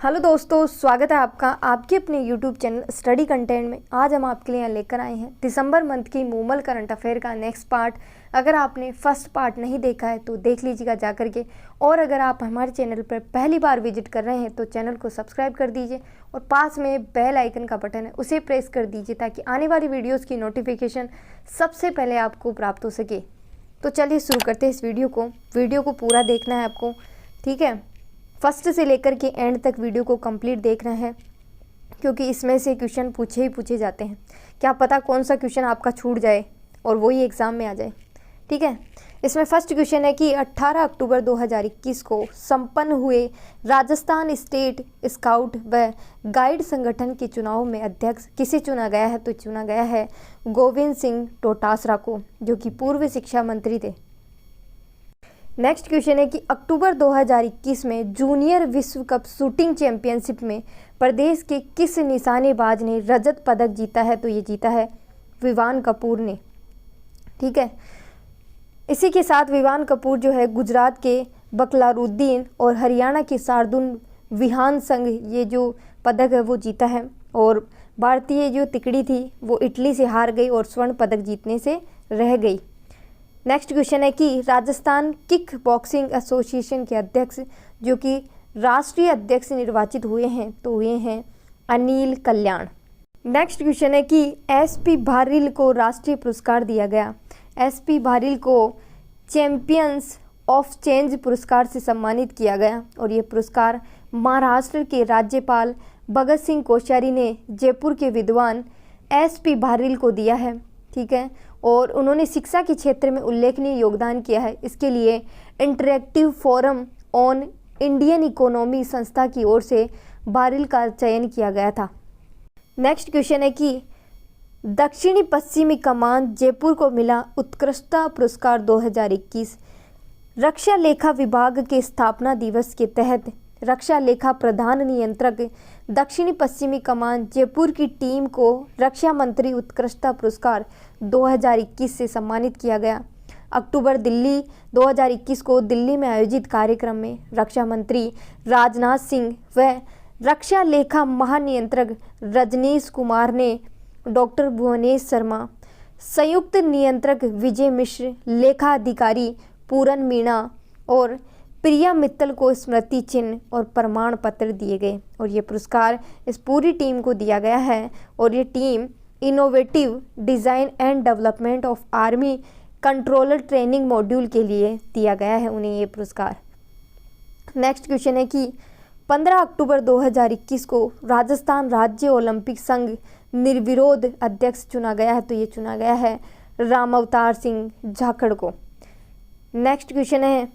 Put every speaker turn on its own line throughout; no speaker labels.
Hello दोस्तों, स्वागत है आपका आपके अपने YouTube चैनल स्टडी कंटेंट में। आज हम आपके लिए लेकर आए हैं दिसंबर मंथ की मूमल करंट अफेयर का नेक्स्ट पार्ट। अगर आपने फर्स्ट पार्ट नहीं देखा है तो देख लीजिएगा जा करके, और अगर आप हमारे चैनल पर पहली बार विजिट कर रहे हैं तो चैनल को सब्सक्राइब कर दीजिए और पास में बेल आइकन का बटन है उसे प्रेस कर दीजिए ताकि आने वाली वीडियोज़ की नोटिफिकेशन सबसे पहले आपको प्राप्त हो सके। तो चलिए शुरू करते हैं इस वीडियो को पूरा देखना है आपको, ठीक है। फर्स्ट से लेकर के एंड तक वीडियो को कंप्लीट देखना है, क्योंकि इसमें से क्वेश्चन पूछे जाते हैं। क्या पता कौन सा क्वेश्चन आपका छूट जाए और वही एग्ज़ाम में आ जाए, ठीक है। इसमें फर्स्ट क्वेश्चन है कि 18 अक्टूबर 2021 को संपन्न हुए राजस्थान स्टेट स्काउट व गाइड संगठन के चुनाव में अध्यक्ष किसे चुना गया है? तो चुना गया है गोविंद सिंह डोटासरा को, जो कि पूर्व शिक्षा मंत्री थे। नेक्स्ट क्वेश्चन है कि अक्टूबर 2021 में जूनियर विश्व कप शूटिंग चैंपियनशिप में प्रदेश के किस निशानेबाज ने रजत पदक जीता है? तो ये जीता है विवान कपूर ने, ठीक है। इसी के साथ विवान कपूर जो है गुजरात के बकलारुद्दीन और हरियाणा के शार्दुल विहान संघ ये जो पदक है वो जीता है। और भारतीय जो तिकड़ी थी वो इटली से हार गई और स्वर्ण पदक जीतने से रह गई। नेक्स्ट क्वेश्चन है कि राजस्थान किक बॉक्सिंग एसोसिएशन के अध्यक्ष जो कि राष्ट्रीय अध्यक्ष निर्वाचित हुए हैं तो हुए हैं अनिल कल्याण। नेक्स्ट क्वेश्चन है कि एसपी भारिल को राष्ट्रीय पुरस्कार दिया गया। एसपी भारिल को चैंपियंस ऑफ चेंज पुरस्कार से सम्मानित किया गया और ये पुरस्कार महाराष्ट्र के राज्यपाल भगत सिंह कोश्यारी ने जयपुर के विद्वान एसपी भारिल को दिया है, ठीक है। और उन्होंने शिक्षा के क्षेत्र में उल्लेखनीय योगदान किया है। इसके लिए interactive forum on Indian economy संस्था की ओर से भारिल का चयन किया गया था। नेक्स्ट क्वेश्चन है कि दक्षिणी पश्चिमी कमान जयपुर को मिला उत्कृष्टता पुरस्कार 2021। रक्षा लेखा विभाग के स्थापना दिवस के तहत रक्षा लेखा प्रधान नियंत्रक दक्षिणी पश्चिमी कमान जयपुर की टीम को रक्षा मंत्री उत्कृष्टता पुरस्कार 2021 से सम्मानित किया गया। अक्टूबर 2021 को दिल्ली में आयोजित कार्यक्रम में रक्षा मंत्री राजनाथ सिंह व रक्षा लेखा महानियंत्रक रजनीश कुमार ने डॉक्टर भुवनेश शर्मा, संयुक्त नियंत्रक विजय मिश्र, लेखा अधिकारी पूरन मीणा और प्रिया मित्तल को स्मृति चिन्ह और प्रमाण पत्र दिए गए। और ये पुरस्कार इस पूरी टीम को दिया गया है और ये team innovative design and development of army controller training module के लिए दिया गया है उन्हें ये पुरस्कार। नेक्स्ट क्वेश्चन है कि 15 अक्टूबर 2021 को राजस्थान राज्य ओलंपिक संघ निर्विरोध अध्यक्ष चुना गया है तो ये चुना गया है रामअवतार सिंह झाखड़ को। नेक्स्ट क्वेश्चन है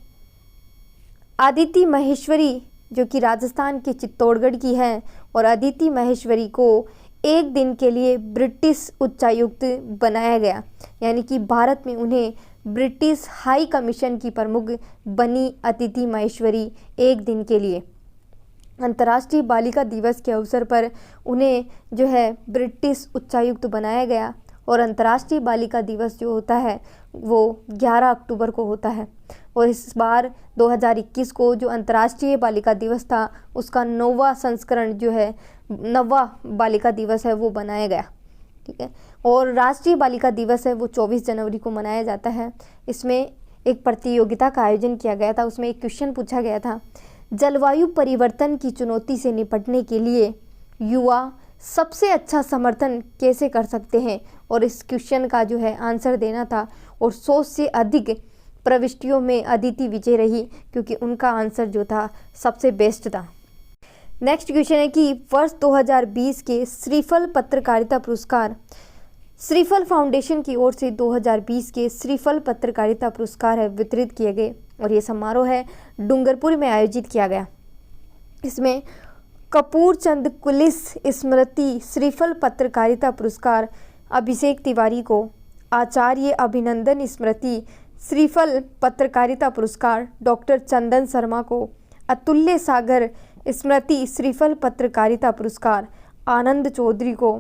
अदिति महेश्वरी जो कि राजस्थान के चित्तौड़गढ़ की है और अदिति महेश्वरी को एक दिन के लिए ब्रिटिश उच्चायुक्त बनाया गया, यानी कि भारत में उन्हें ब्रिटिश हाई कमीशन की प्रमुख बनी अदिति महेश्वरी एक दिन के लिए। अंतर्राष्ट्रीय बालिका दिवस के अवसर पर उन्हें जो है ब्रिटिश उच्चायुक्त बनाया गया और अंतर्राष्ट्रीय बालिका दिवस जो होता है वो 11 अक्टूबर को होता है। और इस बार 2021 को जो अंतर्राष्ट्रीय बालिका दिवस था उसका 9वां संस्करण जो है 9वां बालिका दिवस है वो बनाया गया, ठीक है। और राष्ट्रीय बालिका दिवस है वो 24 जनवरी को मनाया जाता है। इसमें एक प्रतियोगिता का आयोजन किया गया था, उसमें एक क्वेश्चन पूछा गया था, जलवायु परिवर्तन की चुनौती से निपटने के लिए युवा सबसे अच्छा समर्थन कैसे कर सकते हैं? और इस क्वेश्चन का जो है आंसर देना था और 100 से अधिक प्रविष्टियों में अदिति विजय रही क्योंकि उनका आंसर जो था सबसे बेस्ट था। नेक्स्ट क्वेश्चन है कि वर्ष 2020 के श्रीफल पत्रकारिता पुरस्कार श्रीफल फाउंडेशन की ओर से 2020 के श्रीफल पत्रकारिता पुरस्कार है वितरित किए गए और ये समारोह है डूंगरपुर में आयोजित किया गया। इसमें कपूर चंद कुलिस स्मृति श्रीफल पत्रकारिता पुरस्कार अभिषेक तिवारी को, आचार्य अभिनंदन स्मृति श्रीफल पत्रकारिता पुरस्कार डॉक्टर चंदन शर्मा को, अतुल्य सागर स्मृति श्रीफल पत्रकारिता पुरस्कार आनंद चौधरी को,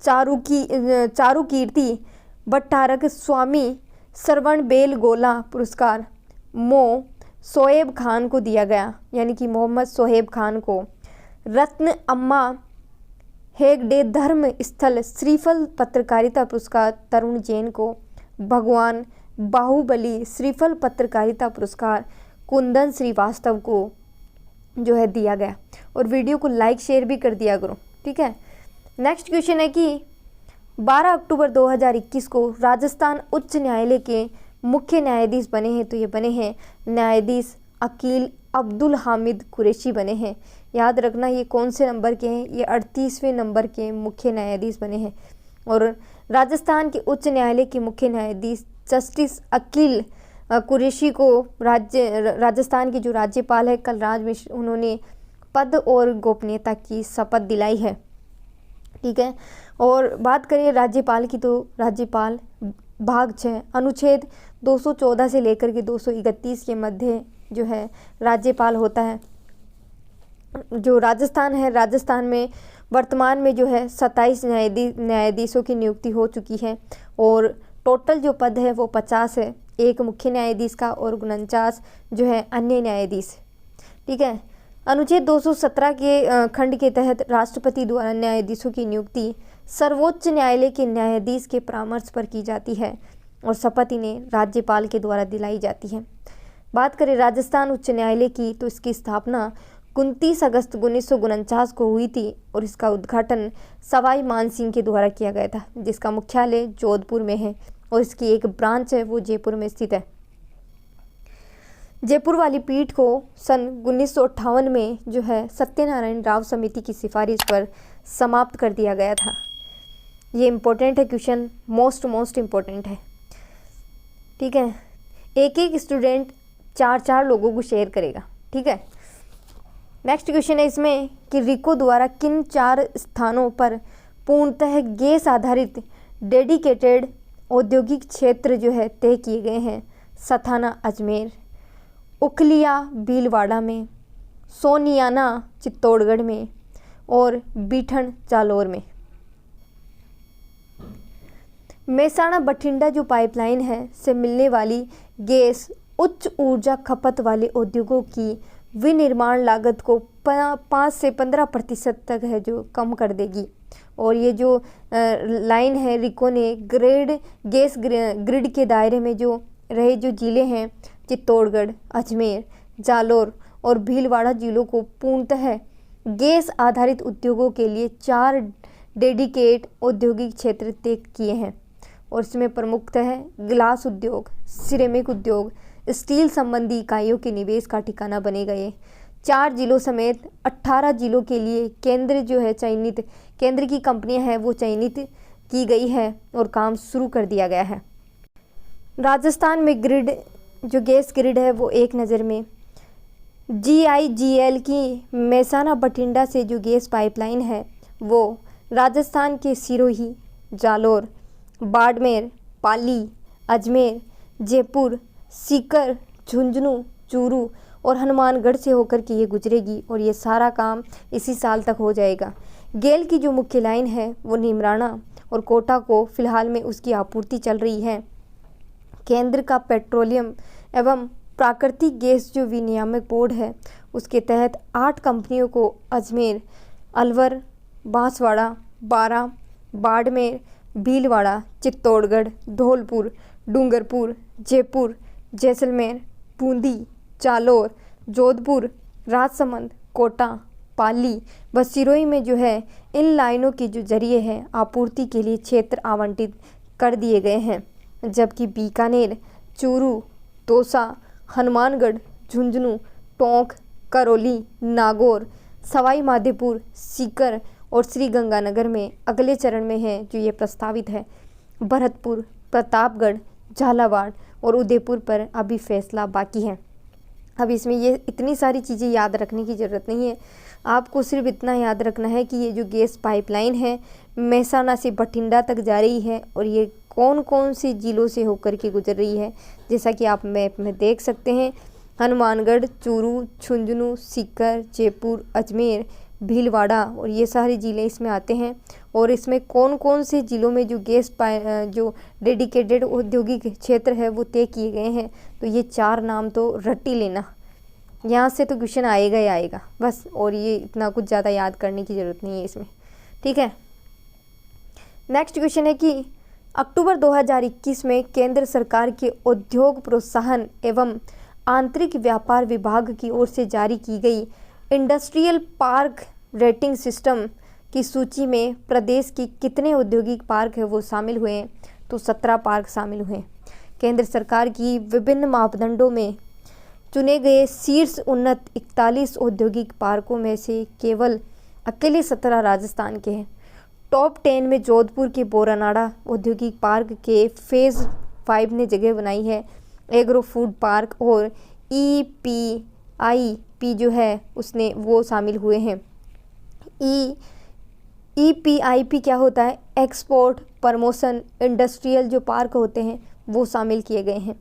चारु कीर्ति भट्टारक स्वामी श्रवण बेलगोला पुरस्कार शोएब खान को दिया गया, यानी कि मोहम्मद शोएब खान को। रत्न अम्मा हेगडे धर्म स्थल श्रीफल पत्रकारिता पुरस्कार तरुण जैन को। भगवान बाहुबली श्रीफल पत्रकारिता पुरस्कार कुंदन श्रीवास्तव को जो है दिया गया। और वीडियो को लाइक शेयर भी कर दिया करो, ठीक है। नेक्स्ट क्वेश्चन है कि 12 अक्टूबर 2021 को राजस्थान उच्च न्यायालय के मुख्य न्यायाधीश बने हैं, तो ये बने हैं न्यायाधीश अकील अब्दुल हामिद कुरैशी बने हैं। याद रखना ये कौन से नंबर के हैं, ये 38वें नंबर के मुख्य न्यायाधीश बने हैं। और राजस्थान के उच्च न्यायालय के मुख्य न्यायाधीश जस्टिस अकील कुरैशी को राजस्थान के जो राज्यपाल है कलराज मिश्र, उन्होंने पद और गोपनीयता की शपथ दिलाई है, ठीक है। और बात करें राज्यपाल की, तो राज्यपाल भाग 6 अनुच्छेद 214 से लेकर के 231 के मध्य जो है राज्यपाल होता है। जो राजस्थान है, राजस्थान में वर्तमान में जो है 27 न्यायाधीशों की नियुक्ति हो चुकी है और टोटल जो पद है वो 50 है, एक मुख्य न्यायाधीश का और 49 जो है अन्य न्यायाधीश, ठीक है। अनुच्छेद 217 के खंड के तहत राष्ट्रपति द्वारा न्यायाधीशों की नियुक्ति सर्वोच्च न्यायालय के न्यायाधीश के परामर्श पर की जाती है और शपथ इन्हें राज्यपाल के द्वारा दिलाई जाती है। बात करें राजस्थान उच्च न्यायालय की, तो इसकी स्थापना 29 अगस्त 1949 को हुई थी और इसका उद्घाटन सवाई मानसिंह के द्वारा किया गया था, जिसका मुख्यालय जोधपुर में है और इसकी एक ब्रांच है वो जयपुर में स्थित है। जयपुर वाली पीठ को सन 1958 में जो है सत्यनारायण राव समिति की सिफारिश पर समाप्त कर दिया गया था। ये इम्पोर्टेंट है क्वेश्चन, मोस्ट इम्पोर्टेंट है, ठीक है। एक स्टूडेंट 4 लोगों को शेयर करेगा, ठीक है। नेक्स्ट क्वेश्चन है इसमें कि रिको द्वारा किन 4 स्थानों पर पूर्णतः गैस आधारित डेडिकेटेड औद्योगिक क्षेत्र जो है तय किए गए हैं। सथाना अजमेर, उखलिया भीलवाड़ा में, सोनियाना चित्तौड़गढ़ में और बीठन जालोर में। मेहसाणा बठिंडा जो पाइपलाइन है से मिलने वाली गैस उच्च ऊर्जा खपत वाले उद्योगों की विनिर्माण लागत को 5 से 15% तक है जो कम कर देगी। और ये जो लाइन है रिको ने गैस ग्रिड के दायरे में जो रहे जो जिले हैं चित्तौड़गढ़, अजमेर, जालोर और भीलवाड़ा जिलों को पूर्णतः गैस आधारित उद्योगों के लिए 4 डेडिकेट औद्योगिक क्षेत्र तय किए हैं और इसमें प्रमुखतः ग्लास उद्योग, सिरेमिक उद्योग, स्टील संबंधी इकाइयों के निवेश का ठिकाना बने गए। 4 जिलों समेत 18 जिलों के लिए केंद्र जो है चयनित केंद्र की कंपनियां हैं वो चयनित की गई है और काम शुरू कर दिया गया है। राजस्थान में ग्रिड जो गैस ग्रिड है वो एक नज़र में GIGL की मेहसाणा बठिंडा से जो गैस पाइपलाइन है वो राजस्थान के सिरोही, जालोर, बाड़मेर, पाली, अजमेर, जयपुर, सीकर, झुंझुनू, चूरू और हनुमानगढ़ से होकर के ये गुजरेगी और ये सारा काम इसी साल तक हो जाएगा। गेल की जो मुख्य लाइन है वो नीमराना और कोटा को फ़िलहाल में उसकी आपूर्ति चल रही है। केंद्र का पेट्रोलियम एवं प्राकृतिक गैस जो विनियामक बोर्ड है उसके तहत 8 कंपनियों को अजमेर, अलवर, बांसवाड़ा, बारां, बाड़मेर, भीलवाड़ा, चित्तौड़गढ़, धौलपुर, डूंगरपुर, जयपुर, जैसलमेर, बूंदी, जालोर, जोधपुर, राजसमंद, कोटा, पाली व सिरोही में जो है इन लाइनों के जो जरिए हैं आपूर्ति के लिए क्षेत्र आवंटित कर दिए गए हैं। जबकि बीकानेर, चूरू, दौसा, हनुमानगढ़, झुंझुनू, टोंक, करौली, नागौर, सवाई माधोपुर, सीकर और श्रीगंगानगर में अगले चरण में है जो ये प्रस्तावित है। भरतपुर, प्रतापगढ़, झालावाड़ और उदयपुर पर अभी फैसला बाकी है। अब इसमें ये इतनी सारी चीज़ें याद रखने की ज़रूरत नहीं है, आपको सिर्फ इतना याद रखना है कि ये जो गैस पाइपलाइन है मेहसाणा से बठिंडा तक जा रही है और ये कौन कौन से ज़िलों से होकर के गुजर रही है। जैसा कि आप मैप में देख सकते हैं, हनुमानगढ़, चूरू, झुंझुनू, सीकर, जयपुर, अजमेर, भीलवाड़ा, और ये सारे ज़िले इसमें आते हैं। और इसमें कौन कौन से ज़िलों में जो डेडिकेटेड औद्योगिक क्षेत्र है वो तय किए गए हैं, तो ये 4 नाम तो रट ही लेना, यहाँ से तो क्वेश्चन आएगा ही आएगा बस। और ये इतना कुछ ज़्यादा याद करने की ज़रूरत नहीं है इसमें, ठीक है। नेक्स्ट क्वेश्चन है कि अक्टूबर 2021 में केंद्र सरकार के उद्योग प्रोत्साहन एवं आंतरिक व्यापार विभाग की ओर से जारी की गई इंडस्ट्रियल पार्क रेटिंग सिस्टम की सूची में प्रदेश की कितने औद्योगिक पार्क है वो शामिल हुए हैं, तो 17 पार्क शामिल हुए। केंद्र सरकार की विभिन्न मापदंडों में चुने गए शीर्ष उन्नत 41 औद्योगिक पार्कों में से केवल अकेले 17 राजस्थान के हैं। टॉप 10 में जोधपुर के बोरानाड़ा औद्योगिक पार्क के फेज़ 5 ने जगह बनाई है। एग्रो फूड पार्क और EPIP जो है उसने वो शामिल हुए हैं। EPIP क्या होता है? एक्सपोर्ट प्रमोशन इंडस्ट्रियल जो पार्क होते हैं वो शामिल किए गए हैं।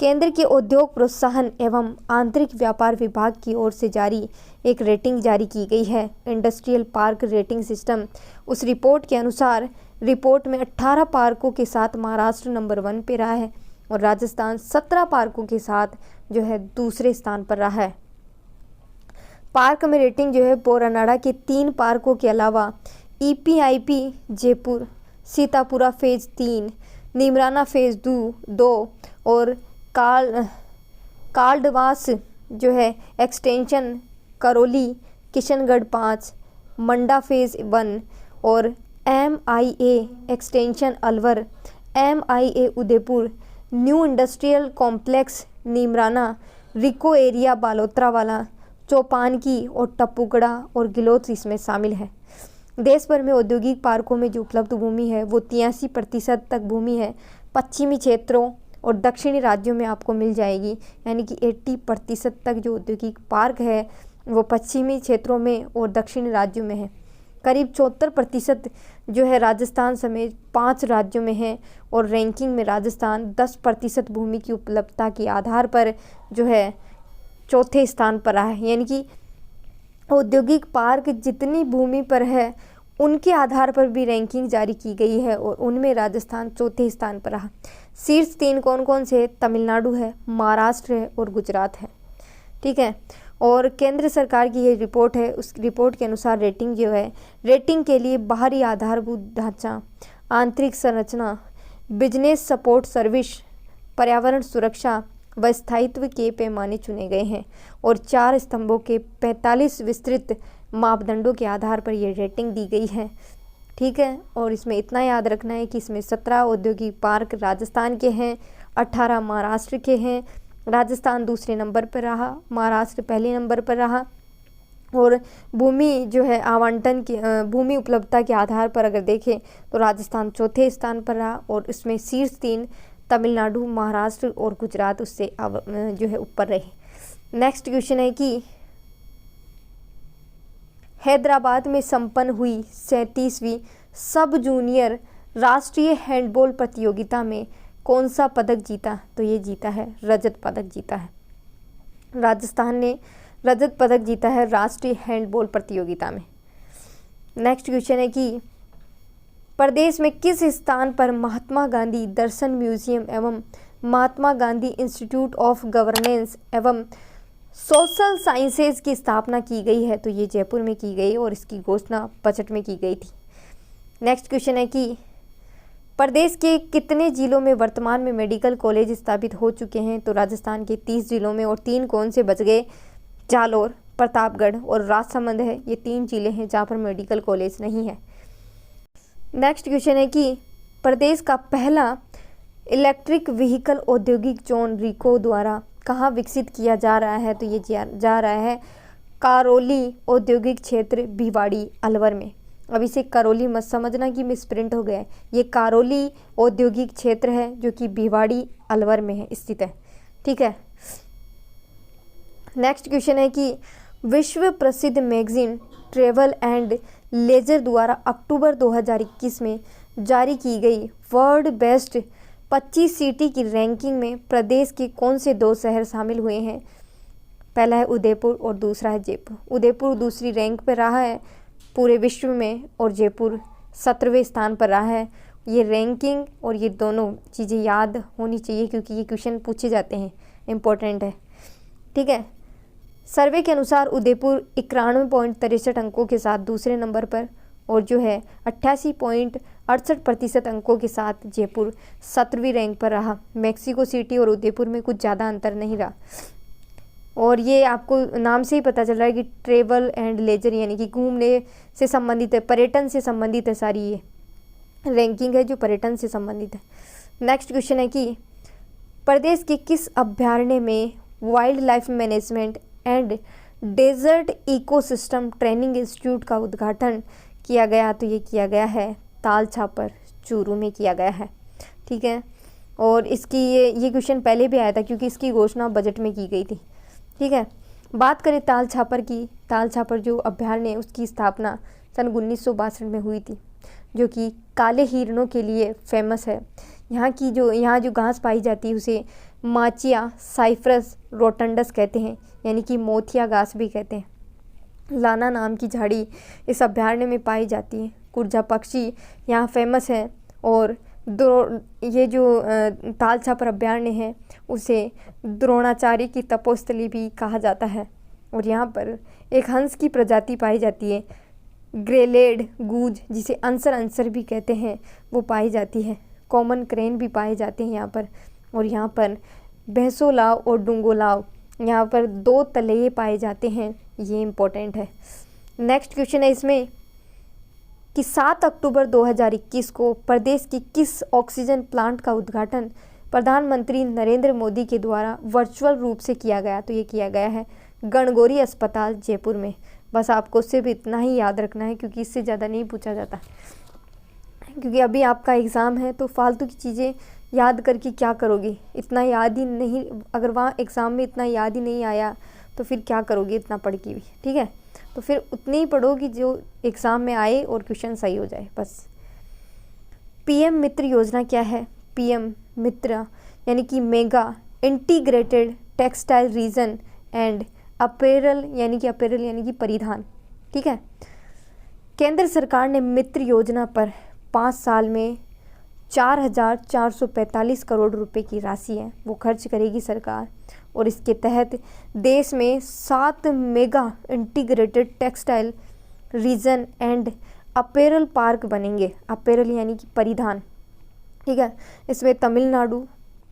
केंद्र के उद्योग प्रोत्साहन एवं आंतरिक व्यापार विभाग की ओर से जारी एक रेटिंग जारी की गई है, इंडस्ट्रियल पार्क रेटिंग सिस्टम। उस रिपोर्ट के अनुसार रिपोर्ट में 18 पार्कों के साथ महाराष्ट्र नंबर 1 पे रहा है और राजस्थान 17 पार्कों के साथ जो है दूसरे स्थान पर रहा है। पार्क में रेटिंग जो है बोरानाड़ा के 3 पार्कों के अलावा EPIP Jaipur, Sitapura phase 3, Neemrana phase 2 और काल्डवास जो है एक्सटेंशन करौली, किशनगढ़ 5, मंडा फेज़ 1 और MIA extension Alwar, MIA Udaipur, new industrial complex Neemrana, RIICO area Balotra वाला, चौपानकी और टप्पूगढ़ा और गिलोथ इसमें शामिल है। देश भर में औद्योगिक पार्कों में जो उपलब्ध भूमि है वो 83% तक भूमि है पश्चिमी क्षेत्रों और दक्षिणी राज्यों में आपको मिल जाएगी, यानी कि 80% तक जो औद्योगिक पार्क है वो पश्चिमी क्षेत्रों में और दक्षिणी राज्यों में है। करीब 74% जो है राजस्थान समेत 5 राज्यों में है और रैंकिंग में राजस्थान 10% भूमि की उपलब्धता के आधार पर जो है चौथे स्थान पर रहा है। यानी कि औद्योगिक पार्क जितनी भूमि पर है उनके आधार पर भी रैंकिंग जारी की गई है और उनमें राजस्थान चौथे स्थान पर रहा। शीर्ष 3 कौन कौन से? तमिलनाडु है, महाराष्ट्र है और गुजरात है, ठीक है। और केंद्र सरकार की ये रिपोर्ट है, उस रिपोर्ट के अनुसार रेटिंग जो है, रेटिंग के लिए बाहरी आधारभूत ढांचा, आंतरिक संरचना, बिजनेस सपोर्ट सर्विस, पर्यावरण सुरक्षा व स्थायित्व के पैमाने चुने गए हैं और 4 स्तंभों के 45 विस्तृत मापदंडों के आधार पर ये रेटिंग दी गई है, ठीक है। और इसमें इतना याद रखना है कि इसमें 17 औद्योगिक पार्क राजस्थान के हैं, 18 महाराष्ट्र के हैं। राजस्थान दूसरे नंबर पर रहा, महाराष्ट्र पहले नंबर पर रहा। और भूमि जो है आवंटन की भूमि उपलब्धता के आधार पर अगर देखें तो राजस्थान चौथे स्थान पर रहा और इसमें शीर्ष 3 तमिलनाडु, महाराष्ट्र और गुजरात उससे जो है ऊपर रहे। नेक्स्ट क्वेश्चन है कि हैदराबाद में संपन्न हुई 37वीं सब जूनियर राष्ट्रीय हैंडबॉल प्रतियोगिता में कौन सा पदक जीता? तो ये जीता है रजत पदक जीता है। राजस्थान ने रजत पदक जीता है राष्ट्रीय हैंडबॉल प्रतियोगिता में। नेक्स्ट क्वेश्चन है कि प्रदेश में किस स्थान पर महात्मा गांधी दर्शन म्यूजियम एवं Mahatma Gandhi institute of governance एवं सोशल साइंसेज की स्थापना की गई है? तो ये जयपुर में की गई और इसकी घोषणा बजट में की गई थी। नेक्स्ट क्वेश्चन है कि प्रदेश के कितने जिलों में वर्तमान में मेडिकल कॉलेज स्थापित हो चुके हैं? तो राजस्थान के 30 जिलों में और 3 कौन से बच गए? जालौर, प्रतापगढ़ और राजसमंद है, ये 3 जिले हैं जहाँ पर मेडिकल कॉलेज नहीं है। नेक्स्ट क्वेश्चन है कि प्रदेश का पहला इलेक्ट्रिक व्हीकल औद्योगिक जोन रिको द्वारा कहाँ विकसित किया जा रहा है? तो ये जा रहा है करौली औद्योगिक क्षेत्र भिवाड़ी अलवर में। अब इसे करौली मत समझना कि मिसप्रिंट हो गया है, ये करौली औद्योगिक क्षेत्र है जो कि भिवाड़ी अलवर में है स्थित है, ठीक है। नेक्स्ट क्वेश्चन है कि विश्व प्रसिद्ध मैगजीन ट्रैवल एंड लेजर द्वारा अक्टूबर 2021 में जारी की गई वर्ल्ड बेस्ट 25 सिटी की रैंकिंग में प्रदेश के कौन से 2 शहर शामिल हुए हैं? पहला है उदयपुर और दूसरा है जयपुर। उदयपुर दूसरी रैंक पर रहा है पूरे विश्व में और जयपुर 17वें स्थान पर रहा है। ये रैंकिंग और ये दोनों चीज़ें याद होनी चाहिए क्योंकि ये क्वेश्चन पूछे जाते हैं, इम्पोर्टेंट है, ठीक है। सर्वे के अनुसार उदयपुर 91.63 अंकों के साथ दूसरे नंबर पर और जो है 88.68% अंकों के साथ जयपुर 17वीं रैंक पर रहा। मैक्सिको सिटी और उदयपुर में कुछ ज़्यादा अंतर नहीं रहा। और ये आपको नाम से ही पता चल रहा है कि ट्रेवल एंड लेजर यानी कि घूमने से संबंधित है, पर्यटन से संबंधित है, सारी ये रैंकिंग है जो पर्यटन से संबंधित है। नेक्स्ट क्वेश्चन है कि प्रदेश के किस अभ्यारण्य में wild life management and desert ecosystem training institute का उद्घाटन किया गया? तो ये किया गया है ताल छापर चूरू में किया गया है, ठीक है। और इसकी ये क्वेश्चन पहले भी आया था क्योंकि इसकी घोषणा बजट में की गई थी, ठीक है। बात करें ताल छापर की, ताल छापर जो अभ्यारण्य है उसकी स्थापना सन 1962 में हुई थी, जो कि काले हिरणों के लिए फेमस है। यहाँ जो घास पाई जाती है उसे माचिया साइप्रस रोटंडस कहते हैं, यानी कि मोथिया घास भी कहते हैं। लाना नाम की झाड़ी इस अभ्यारण्य में पाई जाती है। कुर्जा पक्षी यहाँ फेमस है और ये जो ताल छापर अभ्यारण्य है उसे द्रोणाचार्य की तपोस्थली भी कहा जाता है। और यहाँ पर एक हंस की प्रजाति पाई जाती है, ग्रेलेड गूज, जिसे अंसर भी कहते हैं, वो पाई जाती है। कॉमन क्रेन भी पाए जाते हैं यहाँ पर। और यहाँ पर भैंसोलाव और डुंगोलाव, यहाँ पर 2 तलैये पाए जाते हैं, ये इम्पोर्टेंट है। नेक्स्ट क्वेश्चन है इसमें कि 7 अक्टूबर 2021 को प्रदेश की किस ऑक्सीजन प्लांट का उद्घाटन प्रधानमंत्री नरेंद्र मोदी के द्वारा वर्चुअल रूप से किया गया? तो ये किया गया है गणगौरी अस्पताल जयपुर में। बस आपको सिर्फ इतना ही याद रखना है क्योंकि इससे ज़्यादा नहीं पूछा जाता, क्योंकि अभी आपका एग्ज़ाम है तो फालतू की चीज़ें याद करके क्या करोगे, इतना याद ही नहीं, अगर वहाँ एग्ज़ाम में इतना याद ही नहीं आया तो फिर क्या करोगे इतना पढ़ के भी, ठीक है। तो फिर उतनी ही पढ़ो कि जो एग्ज़ाम में आए और क्वेश्चन सही हो जाए बस। पीएम मित्र योजना क्या है? पीएम मित्र यानी कि mega integrated textile reason and apparel यानी कि परिधान, ठीक है। केंद्र सरकार ने मित्र योजना पर 5 साल में 4,445 करोड़ रुपए की राशि है वो खर्च करेगी सरकार। और इसके तहत देश में 7 mega integrated textile reason and apparel park बनेंगे। अपैरल यानी कि परिधान, ठीक है। इसमें तमिलनाडु,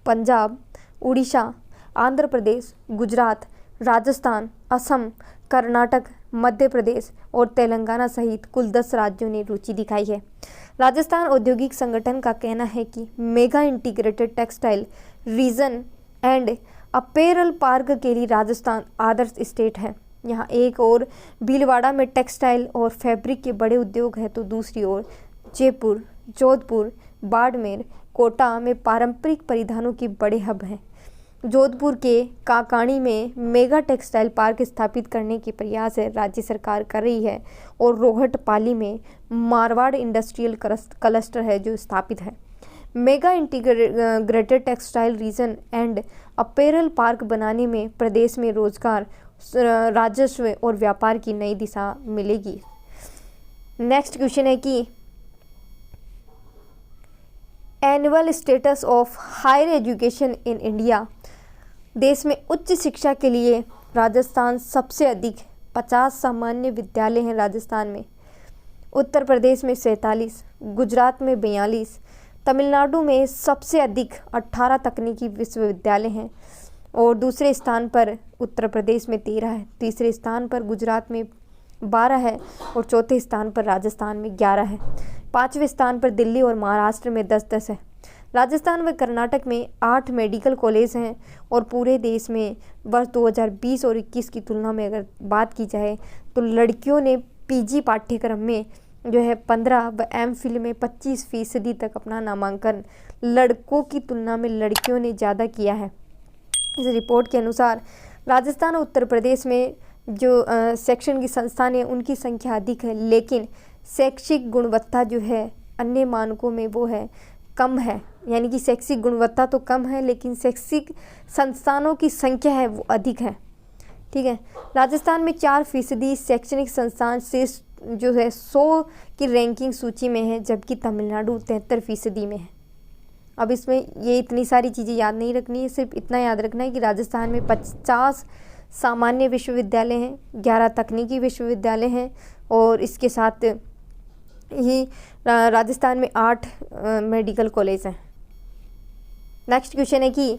पंजाब, उड़ीसा, आंध्र प्रदेश, गुजरात, राजस्थान, असम, कर्नाटक, मध्य प्रदेश और तेलंगाना सहित कुल 10 राज्यों ने रुचि दिखाई है। राजस्थान औद्योगिक संगठन का कहना है कि mega integrated textile reason and apparel park के लिए राजस्थान आदर्श स्टेट है। यहाँ एक और भीलवाड़ा में टेक्सटाइल और फैब्रिक के बड़े उद्योग हैं तो दूसरी ओर जयपुर, जोधपुर, बाड़मेर, कोटा में पारंपरिक परिधानों के बड़े हब हैं। जोधपुर के काकाणी में मेगा टेक्सटाइल पार्क स्थापित करने के प्रयास है राज्य सरकार कर रही है। और रोहटपाली में मारवाड़ इंडस्ट्रियल क्लस्टर है जो स्थापित है। Mega integrated textile reason and apparel park बनाने में प्रदेश में रोजगार, राजस्व और व्यापार की नई दिशा मिलेगी। नेक्स्ट क्वेश्चन है कि annual status of higher education in India. देश में उच्च शिक्षा के लिए राजस्थान सबसे अधिक 50 सामान्य विद्यालय हैं राजस्थान में। उत्तर प्रदेश में 47, गुजरात में 42, तमिलनाडु में सबसे अधिक 18 तकनीकी विश्वविद्यालय हैं। और दूसरे स्थान पर उत्तर प्रदेश में 13 है, तीसरे स्थान पर गुजरात में 12 है और चौथे स्थान पर राजस्थान में 11 है। 5वें स्थान पर दिल्ली और महाराष्ट्र में 10-10 है। राजस्थान व कर्नाटक में 8 मेडिकल कॉलेज हैं। और पूरे देश में वर्ष 2020 और 21 की तुलना में अगर बात की जाए तो लड़कियों ने पीजी पाठ्यक्रम में जो है 15 व एमफिल में 25% तक अपना नामांकन लड़कों की तुलना में लड़कियों ने ज़्यादा किया है। इस रिपोर्ट के अनुसार राजस्थान और उत्तर प्रदेश में जो शैक्षणिक की संस्थान है उनकी संख्या अधिक है, लेकिन शैक्षिक गुणवत्ता जो है अन्य मानकों में वो है कम है। यानी कि शैक्षिक गुणवत्ता तो कम है लेकिन शैक्षिक संस्थानों की संख्या है वो अधिक है, ठीक है। राजस्थान में 4% शैक्षणिक संस्थान शीर्ष जो है 100 की रैंकिंग सूची में है, जबकि तमिलनाडु 73% में है। अब इसमें ये इतनी सारी चीज़ें याद नहीं रखनी है, सिर्फ इतना याद रखना है कि राजस्थान में 50 सामान्य विश्वविद्यालय हैं, 11 तकनीकी विश्वविद्यालय हैं और इसके साथ ही राजस्थान में 8 मेडिकल कॉलेज हैं। नेक्स्ट क्वेश्चन है कि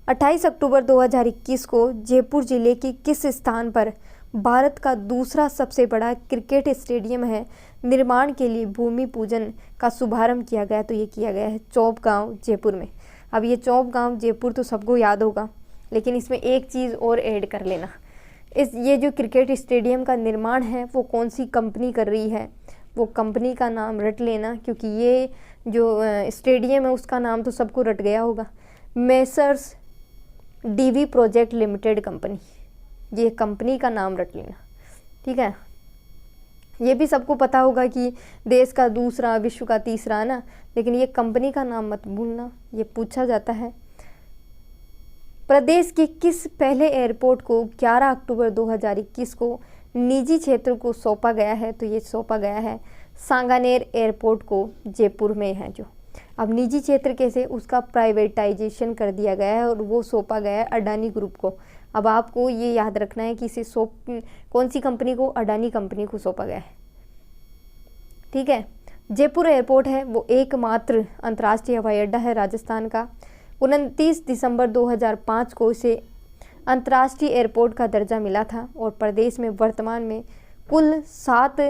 28 अक्टूबर 2021 को जयपुर जिले के किस स्थान पर भारत का दूसरा सबसे बड़ा क्रिकेट स्टेडियम है निर्माण के लिए भूमि पूजन का शुभारंभ किया गया? तो ये किया गया है चौपगांव जयपुर में। अब ये चौपगांव जयपुर तो सबको याद होगा, लेकिन इसमें एक चीज़ और ऐड कर लेना, ये जो क्रिकेट स्टेडियम का निर्माण है वो कौन सी कंपनी कर रही है, वो कंपनी का नाम रट लेना, क्योंकि ये जो स्टेडियम है उसका नाम तो सबको रट गया होगा। Messrs DV project limited company, ये कंपनी का नाम रट लेना, ठीक है। ये भी सबको पता होगा कि देश का दूसरा विश्व का तीसरा है ना, लेकिन ये कंपनी का नाम मत भूलना, ये पूछा जाता है। प्रदेश के किस पहले एयरपोर्ट को 11 अक्टूबर 2021 को निजी क्षेत्र को सौंपा गया है? तो ये सौंपा गया है सांगानेर एयरपोर्ट को, जयपुर में है जो। अब निजी क्षेत्र कैसे, उसका प्राइवेटाइजेशन कर दिया गया है और वो सौंपा गया है अडानी ग्रुप को। अब आपको ये याद रखना है कि इसे कौन सी कंपनी को, अडानी कंपनी को सौंपा गया है, ठीक है। जयपुर एयरपोर्ट है वो एकमात्र अंतर्राष्ट्रीय हवाई अड्डा है राजस्थान का। 29 दिसंबर 2005 को इसे अंतर्राष्ट्रीय एयरपोर्ट का दर्जा मिला था और प्रदेश में वर्तमान में कुल 7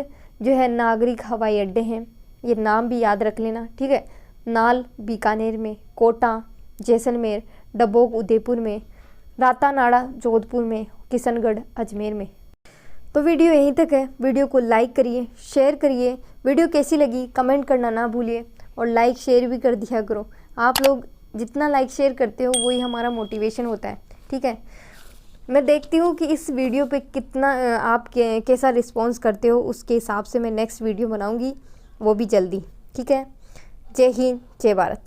जो है नागरिक हवाई अड्डे हैं। ये नाम भी याद रख लेना, ठीक है। नाल बीकानेर में, कोटा जैसलमेर, डबोक उदयपुर में, रातानाड़ा जोधपुर में, किशनगढ़ अजमेर में। तो वीडियो यहीं तक है। वीडियो को लाइक करिए, शेयर करिए। वीडियो कैसी लगी कमेंट करना ना भूलिए और लाइक शेयर भी कर दिया करो। आप लोग जितना लाइक शेयर करते हो वही हमारा मोटिवेशन होता है, ठीक है। मैं देखती हूँ कि इस वीडियो पे कितना आप कैसा रिस्पॉन्स करते हो, उसके हिसाब से मैं नेक्स्ट वीडियो बनाऊँगी, वो भी जल्दी, ठीक है। जय हिंद, जय भारत।